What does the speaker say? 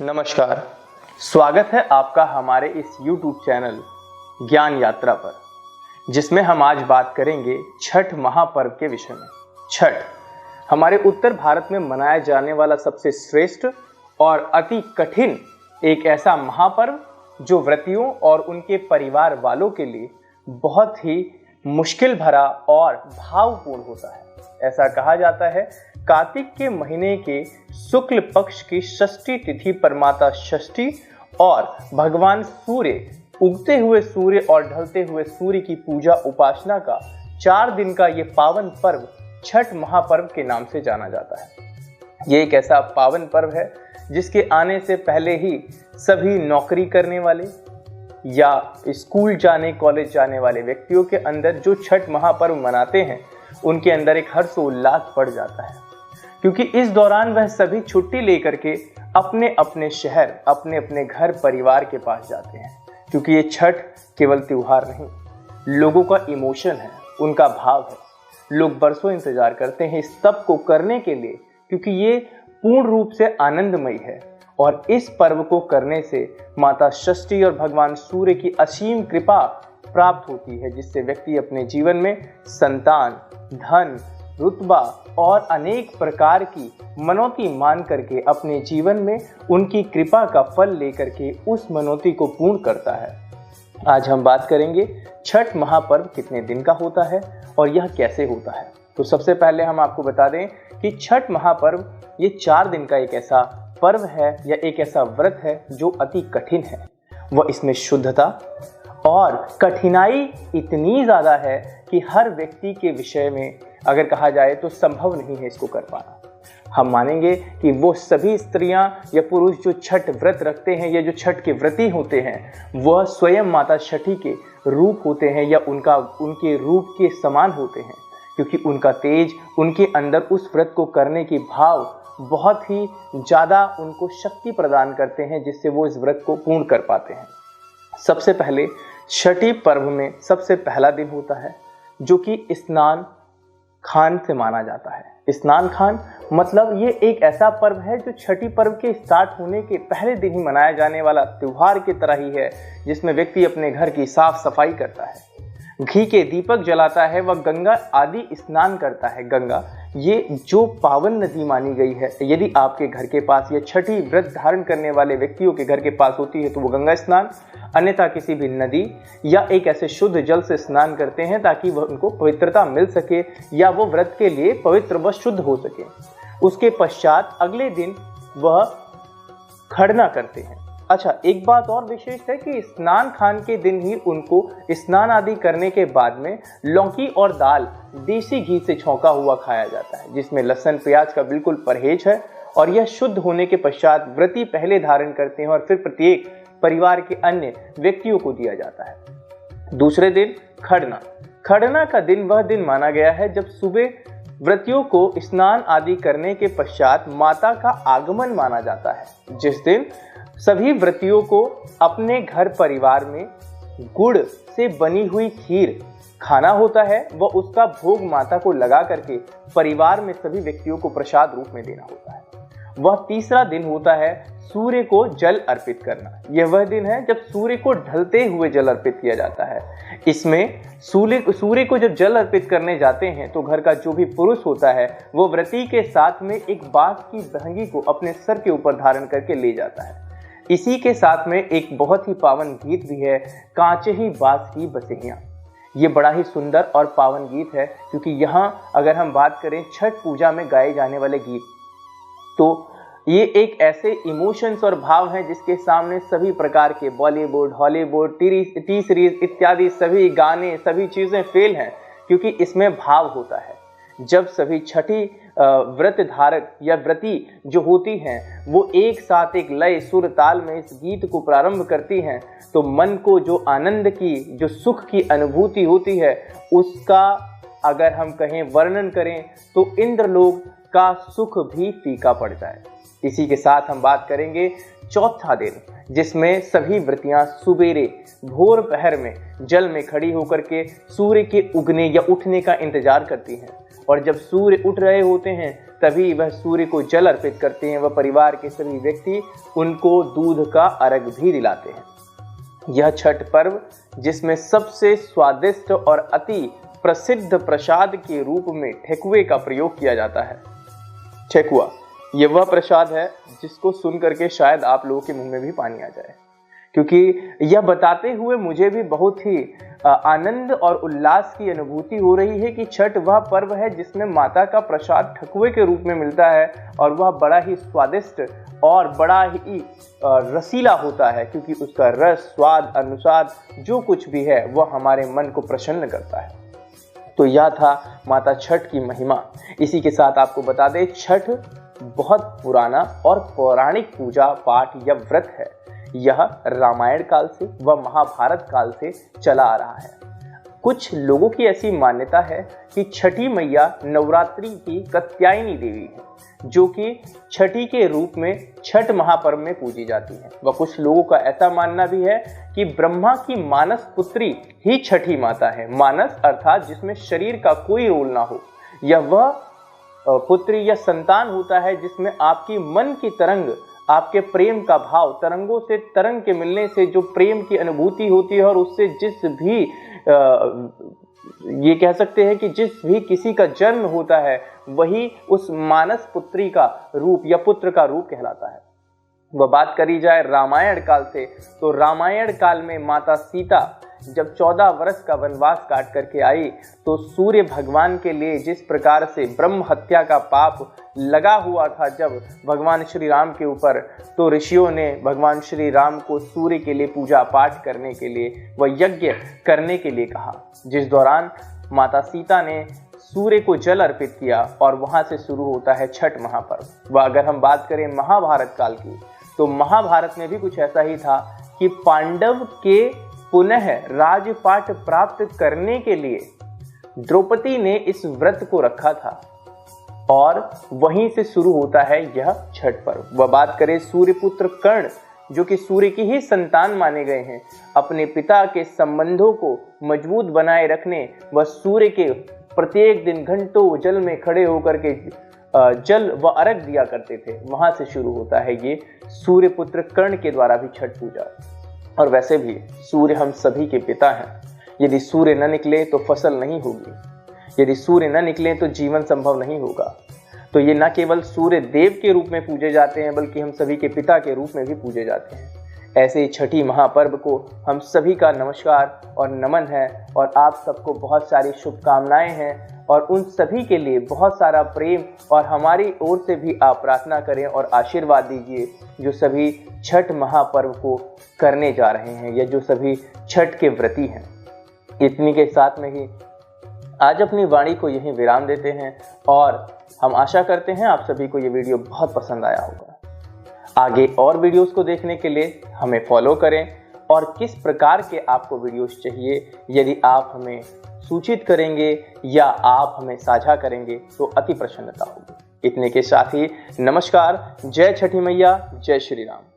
नमस्कार, स्वागत है आपका हमारे इस YouTube चैनल ज्ञान यात्रा पर, जिसमें हम आज बात करेंगे छठ महापर्व के विषय में। छठ हमारे उत्तर भारत में मनाया जाने वाला सबसे श्रेष्ठ और अति कठिन एक ऐसा महापर्व जो व्रतियों और उनके परिवार वालों के लिए बहुत ही मुश्किल भरा और भावपूर्ण होता है। ऐसा कहा जाता है कार्तिक के महीने के शुक्ल पक्ष की षष्ठी तिथि पर माता षष्ठी और भगवान सूर्य, उगते हुए सूर्य और ढलते हुए सूर्य की पूजा उपासना का 4 दिन का ये पावन पर्व छठ महापर्व के नाम से जाना जाता है। ये एक ऐसा पावन पर्व है जिसके आने से पहले ही सभी नौकरी करने वाले या स्कूल जाने कॉलेज जाने वाले व्यक्तियों के अंदर जो छठ महापर्व मनाते हैं उनके अंदर एक हर्षोल्लास बढ़ जाता है, क्योंकि इस दौरान वह सभी छुट्टी लेकर के अपने अपने शहर, अपने अपने घर परिवार के पास जाते हैं। क्योंकि ये छठ केवल त्योहार नहीं, लोगों का इमोशन है, उनका भाव है। लोग बरसों इंतजार करते हैं इस सब को करने के लिए, क्योंकि ये पूर्ण रूप से आनंदमयी है। और इस पर्व को करने से माता षष्ठी और भगवान सूर्य की असीम कृपा प्राप्त होती है, जिससे व्यक्ति अपने जीवन में संतान, धन, रुतबा और अनेक प्रकार की मनौती मान करके अपने जीवन में उनकी कृपा का फल लेकर के उस मनौती को पूर्ण करता है। आज हम बात करेंगे छठ महापर्व कितने दिन का होता है और यह कैसे होता है। तो सबसे पहले हम आपको बता दें कि छठ महापर्व ये 4 दिन का एक ऐसा पर्व है या एक ऐसा व्रत है जो अति कठिन है। वह इसमें शुद्धता और कठिनाई इतनी ज़्यादा है कि हर व्यक्ति के विषय में अगर कहा जाए तो संभव नहीं है इसको कर पाना। हम मानेंगे कि वो सभी स्त्रियां या पुरुष जो छठ व्रत रखते हैं या जो छठ के व्रती होते हैं वह स्वयं माता षष्ठी के रूप होते हैं या उनके रूप के समान होते हैं, क्योंकि उनका तेज उनके अंदर उस व्रत को करने की भाव बहुत ही ज़्यादा उनको शक्ति प्रदान करते हैं, जिससे वो इस व्रत को पूर्ण कर पाते हैं। सबसे पहले छठी पर्व में सबसे पहला दिन होता है जो कि स्नान खान से माना जाता है। स्नान खान मतलब ये एक ऐसा पर्व है जो छठी पर्व के स्टार्ट होने के पहले दिन ही मनाया जाने वाला त्योहार की तरह ही है, जिसमें व्यक्ति अपने घर की साफ सफाई करता है, घी के दीपक जलाता है, वह गंगा आदि स्नान करता है। गंगा ये जो पावन नदी मानी गई है, यदि आपके घर के पास या छठी व्रत धारण करने वाले व्यक्तियों के घर के पास होती है तो वो गंगा स्नान, अन्यथा किसी भी नदी या एक ऐसे शुद्ध जल से स्नान करते हैं ताकि वह उनको पवित्रता मिल सके या वो व्रत के लिए पवित्र व शुद्ध हो सके। उसके पश्चात अगले दिन वह खरना करते हैं। अच्छा, एक बात और विशेष है कि स्नान खान के दिन ही उनको स्नान आदि करने के बाद में लौकी और दाल देसी घी से छौंका हुआ खाया जाता है, जिसमें लहसुन प्याज का बिल्कुल परहेज है। और यह शुद्ध होने के पश्चात व्रती पहले धारण करते हैं और फिर प्रत्येक परिवार के अन्य व्यक्तियों को दिया जाता है। दूसरे दिन खरना। खरना का दिन वह दिन माना गया है जब सुबह व्रतियों को स्नान आदि करने के पश्चात माता का आगमन माना जाता है, जिस दिन सभी व्रतियों को अपने घर परिवार में गुड़ से बनी हुई खीर खाना होता है। वह उसका भोग माता को लगा करके परिवार में सभी व्यक्तियों को प्रसाद रूप में देना होता है। वह तीसरा दिन होता है सूर्य को जल अर्पित करना। यह वह दिन है जब सूर्य को ढलते हुए जल अर्पित किया जाता है। इसमें सूर्य को जब जल अर्पित करने जाते हैं तो घर का जो भी पुरुष होता है वो व्रती के साथ में एक बांस की बहंगी को अपने सर के ऊपर धारण करके ले जाता है। इसी के साथ में एक बहुत ही पावन गीत भी है, कांचे ही बांस की बसेहियां। ये बड़ा ही सुंदर और पावन गीत है, क्योंकि यहाँ अगर हम बात करें छठ पूजा में गाए जाने वाले गीत, तो ये एक ऐसे इमोशंस और भाव हैं जिसके सामने सभी प्रकार के बॉलीवुड, हॉलीवुड, टी सीरीज इत्यादि सभी गाने, सभी चीज़ें फेल हैं, क्योंकि इसमें भाव होता है। जब सभी छठी व्रत धारक या व्रती जो होती हैं वो एक साथ एक लय सुर ताल में इस गीत को प्रारंभ करती हैं, तो मन को जो आनंद की, जो सुख की अनुभूति होती है, उसका अगर हम कहें वर्णन करें तो इंद्रलोक का सुख भी फीका पड़ जाए। इसी के साथ हम बात करेंगे चौथा दिन, जिसमें सभी व्रतियां सुबेरे भोर पहर में जल में खड़ी होकर के सूर्य के उगने या उठने का इंतजार करती हैं। और जब सूर्य उठ रहे होते हैं तभी वह सूर्य को जल अर्पित करते हैं। वह परिवार के सभी व्यक्ति उनको दूध का अर्घ भी दिलाते हैं। यह छठ पर्व जिसमें सबसे स्वादिष्ट और अति प्रसिद्ध प्रसाद के रूप में ठेकुए का प्रयोग किया जाता है। ठेकुआ ये वह प्रसाद है जिसको सुन करके शायद आप लोगों के मुंह में भी पानी आ जाए, क्योंकि यह बताते हुए मुझे भी बहुत ही आनंद और उल्लास की अनुभूति हो रही है कि छठ वह पर्व है जिसमें माता का प्रसाद ठकुए के रूप में मिलता है और वह बड़ा ही स्वादिष्ट और बड़ा ही रसीला होता है, क्योंकि उसका रस, स्वाद, अनुसाद जो कुछ भी है वह हमारे मन को प्रसन्न करता है। तो यह था माता छठ की महिमा। इसी के साथ आपको बता दें, छठ बहुत पुराना और पौराणिक पूजा पाठ या व्रत है। यह रामायण काल से व महाभारत काल से चला आ रहा है। कुछ लोगों की ऐसी मान्यता है कि छठी मैया नवरात्रि की कात्यायनी देवी है, जो कि छठी के रूप में छठ महापर्व में पूजी जाती है। व कुछ लोगों का ऐसा मानना भी है कि ब्रह्मा की मानस पुत्री ही छठी माता है। मानस अर्थात जिसमें शरीर का कोई रोल ना हो। यह वह पुत्री या संतान होता है जिसमें आपकी मन की तरंग, आपके प्रेम का भाव, तरंगों से तरंग के मिलने से जो प्रेम की अनुभूति होती है और उससे जिस भी ये कह सकते हैं कि जिस भी किसी का जन्म होता है वही उस मानस पुत्री का रूप या पुत्र का रूप कहलाता है। वह बात करी जाए रामायण काल से, तो रामायण काल में माता सीता जब 14 वर्ष का वनवास काट करके आई तो सूर्य भगवान के लिए जिस प्रकार से ब्रह्म हत्या का पाप लगा हुआ था जब भगवान श्री राम के ऊपर, तो ऋषियों ने भगवान श्री राम को सूर्य के लिए पूजा पाठ करने के लिए व यज्ञ करने के लिए कहा, जिस दौरान माता सीता ने सूर्य को जल अर्पित किया और वहां से शुरू होता है छठ महापर्व। व अगर हम बात करें महाभारत काल की, तो महाभारत में भी कुछ ऐसा ही था कि पांडव के पुनः राजपाट प्राप्त करने के लिए द्रौपदी ने इस व्रत को रखा था और वहीं से शुरू होता है यह छठ पर्व। वह बात करें सूर्यपुत्र कर्ण, जो कि सूर्य की ही संतान माने गए हैं, अपने पिता के संबंधों को मजबूत बनाए रखने व सूर्य के प्रत्येक दिन घंटों जल में खड़े होकर के जल व अर्घ दिया करते थे। वहां से शुरू होता है ये सूर्यपुत्र कर्ण के द्वारा भी छठ पूजा। और वैसे भी सूर्य हम सभी के पिता हैं। यदि सूर्य न निकले तो फसल नहीं होगी, यदि सूर्य न निकले तो जीवन संभव नहीं होगा। तो ये न केवल सूर्य देव के रूप में पूजे जाते हैं बल्कि हम सभी के पिता के रूप में भी पूजे जाते हैं। ऐसे ही छठी महापर्व को हम सभी का नमस्कार और नमन है और आप सबको बहुत सारी शुभकामनाएं हैं और उन सभी के लिए बहुत सारा प्रेम और हमारी ओर से भी आप प्रार्थना करें और आशीर्वाद दीजिए, जो सभी छठ महापर्व को करने जा रहे हैं या जो सभी छठ के व्रती हैं। इतनी के साथ में ही आज अपनी वाणी को यहीं विराम देते हैं और हम आशा करते हैं आप सभी को ये वीडियो बहुत पसंद आया होगा। आगे और वीडियोस को देखने के लिए हमें फॉलो करें और किस प्रकार के आपको वीडियोस चाहिए यदि आप हमें सूचित करेंगे या आप हमें साझा करेंगे तो अति प्रसन्नता होगी। इतने के साथ ही नमस्कार। जय छठी मैया, जय श्री राम।